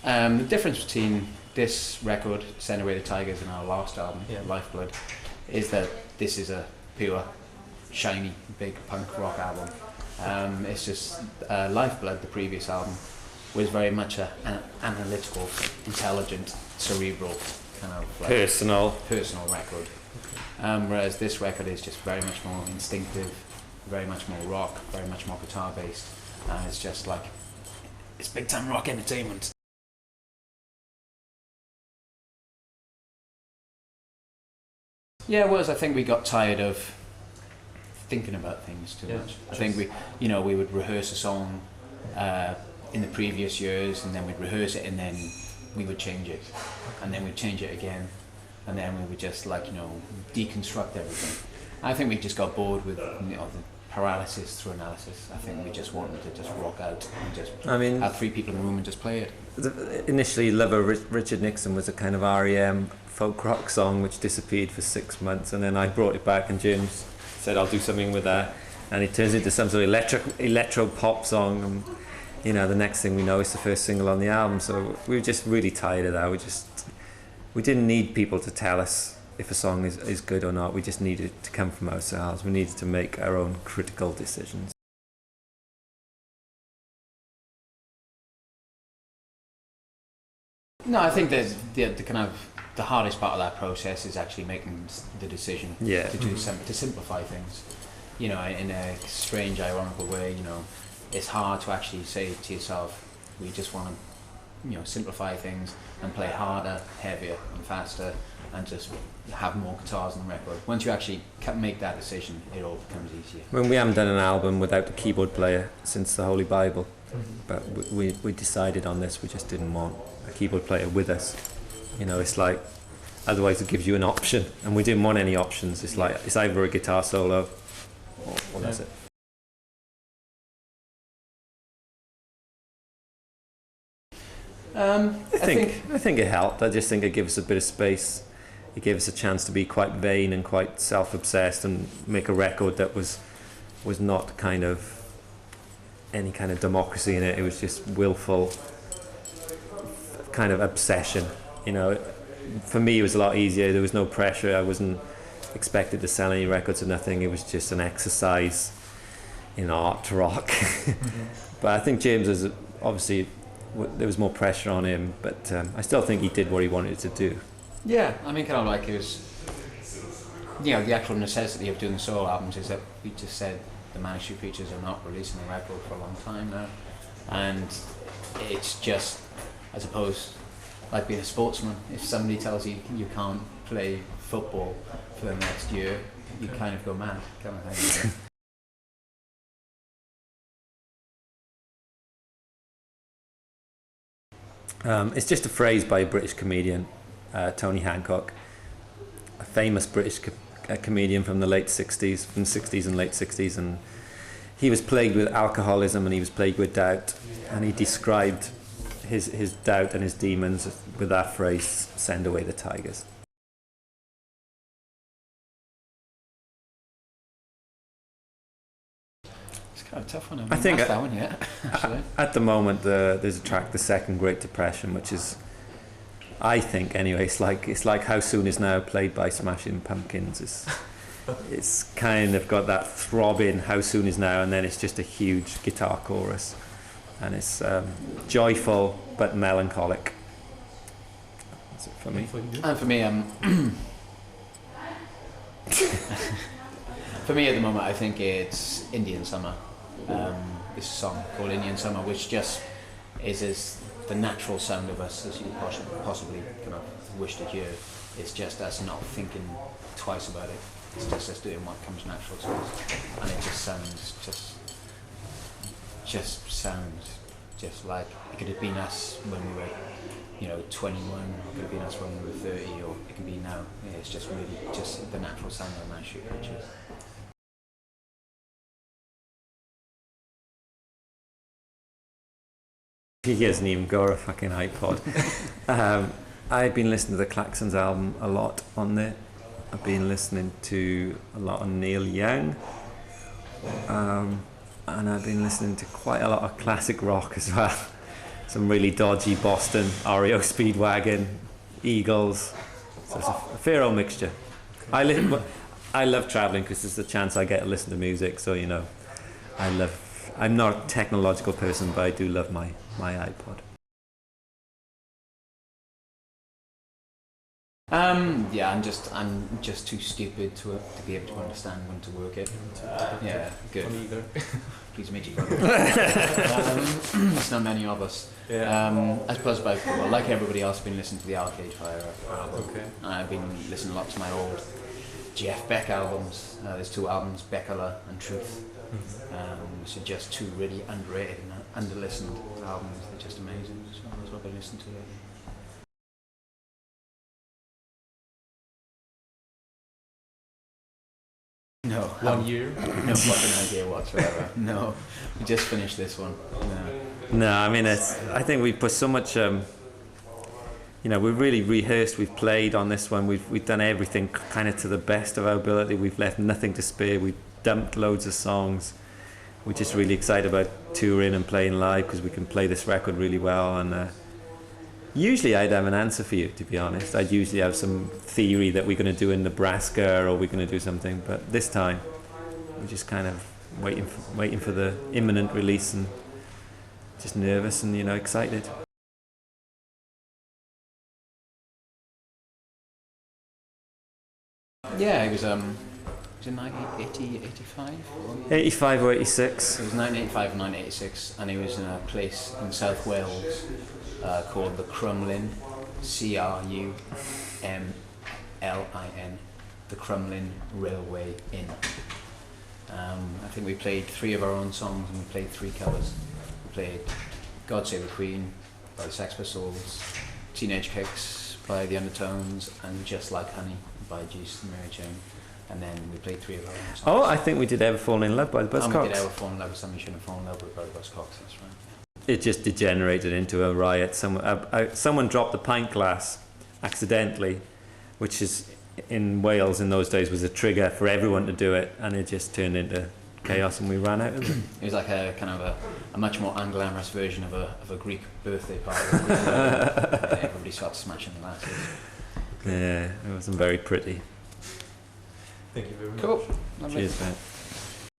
The difference between this record, Send Away the Tigers, and our last album, Lifeblood, is that this is a pure, shiny, big punk rock album. It's just Lifeblood, the previous album, was very much an analytical, intelligent, cerebral kind of like personal record. Whereas this record is just very much more instinctive, very much more rock, very much more guitar based, and it's just like it's big time rock entertainment. Yeah, it was. I think we got tired of thinking about things too much. I think we would rehearse a song in the previous years, and then we'd rehearse it, and then we would change it, and then we'd change it again, and then we would just deconstruct everything. I think we just got bored with the paralysis through analysis. I think we just wanted to just rock out and just have three people in the room and just play it. Initially, Lover Richard Nixon was a kind of REM folk rock song which disappeared for 6 months, and then I brought it back, and James said I'll do something with that, and it turns into some sort of electro pop song, and the next thing we know it's the first single on the album. So we were just really tired of that. We didn't need people to tell us if a song is good or not. We just needed it to come from ourselves. We needed to make our own critical decisions. No, I think the kind of the hardest part of that process is actually making the decision to simplify things. In a strange, ironical way. It's hard to actually say to yourself, we just want to, simplify things and play harder, heavier, and faster, and just have more guitars on the record. Once you actually make that decision, it all becomes easier. We haven't done an album without a keyboard player since the Holy Bible, but we decided on this. We just didn't want a keyboard player with us. It's like, otherwise it gives you an option, and we didn't want any options. It's like, it's either a guitar solo or that's it. I think it helped. I just think it gave us a bit of space. It gave us a chance to be quite vain and quite self-obsessed and make a record that was not kind of any kind of democracy in it. It was just willful kind of obsession. For me it was a lot easier. There was no pressure. I wasn't expected to sell any records or nothing. It was just an exercise in art to rock. But I think James was obviously, there was more pressure on him, but I still think he did what he wanted to do. Yeah, I mean, kind of like it was, the actual necessity of doing the solo albums is that we just said the Manic Preachers are not releasing a record for a long time now, and it's just, I suppose, like being a sportsman. If somebody tells you you can't play football for the next year, you kind of go mad, kind of thing. It's just a phrase by a British comedian, Tony Hancock, a famous British comedian from the late 60s, from the 60s and late 60s, and he was plagued with alcoholism and he was plagued with doubt, and he described his doubt and his demons with that phrase, "Send away the tigers." Kind of tough one. I think that one yet. At the moment, there's a track, "The Second Great Depression," which is, I think anyway, it's like "How Soon Is Now" played by Smashing Pumpkins. It's kind of got that throbbing "How Soon Is Now," and then it's just a huge guitar chorus, and it's joyful but melancholic. That's it for me. And for me, for me at the moment, I think it's Indian Summer. This song called Indian Summer, which just is as the natural sound of us as you possibly kind of wish to hear. It's just us not thinking twice about it. It's just us doing what comes natural to us, and it just sounds just like it could have been us when we were 21, or it could have been us when we were 30, or it can be now. Yeah, it's just really just the natural sound of Manic Preachers. He hasn't even got a fucking iPod. I've been listening to the Klaxons album a lot on there. I've been listening to a lot of Neil Young, and I've been listening to quite a lot of classic rock as well. some really dodgy Boston Oreo Speedwagon, Eagles. So it's a fair old mixture. I love traveling because it's the chance I get to listen to music. So, you know, I'm not a technological person, but I do love my iPod. Yeah, I'm just too stupid to be able to understand when to work it. Yeah, good. Either. Please meet you, brother. There's not many of us. Yeah. I suppose, like everybody else, I've been listening to the Arcade Fire album. Okay. I've been listening a lot to my old Jeff Beck albums. There's 2 albums, Beckler and Truth. Which are just 2 really underrated and under-listened albums. They're just amazing. So that's what I've been listening to lately. No. 1 year? No fucking idea whatsoever. No. We just finished this one. No, I mean, I think we put so much, you know, we've really rehearsed, we've played on this one, we've done everything kind of to the best of our ability, we've left nothing to spare, we've dumped loads of songs. We're just really excited about touring and playing live because we can play this record really well. And usually I'd have an answer for you, to be honest. I'd usually have some theory that we're going to do in Nebraska or we're going to do something. But this time, we're just kind of waiting for the imminent release and just nervous and, you know, excited. Yeah, it was in 1980, 85? 85 or 86. It was 1985 and 1986, and he was in a place in South Wales called the Crumlin, Crumlin, the Crumlin Railway Inn. I think we played 3 of our own songs and we played 3 covers. We played God Save the Queen by the Sex Pistols, Teenage Kicks by the Undertones, and Just Like Honey by Jesus and Mary Chain. And then we played 3 of our own songs. Oh, I think we did Ever Fall in Love by the Buzzcocks. And we did Ever Fall in Love with Something You Shouldn't Have Fallen in Love with by the Buzzcocks, that's right. It just degenerated into a riot. Someone dropped a pint glass accidentally, which is in Wales in those days was a trigger for everyone to do it, and it just turned into chaos and we ran out of it. It was like a kind of a much more unglamorous version of a Greek birthday party. Everybody started smashing the glasses. Yeah, it wasn't very pretty. Thank you very much. Cool. Lovely. Cheers, mate.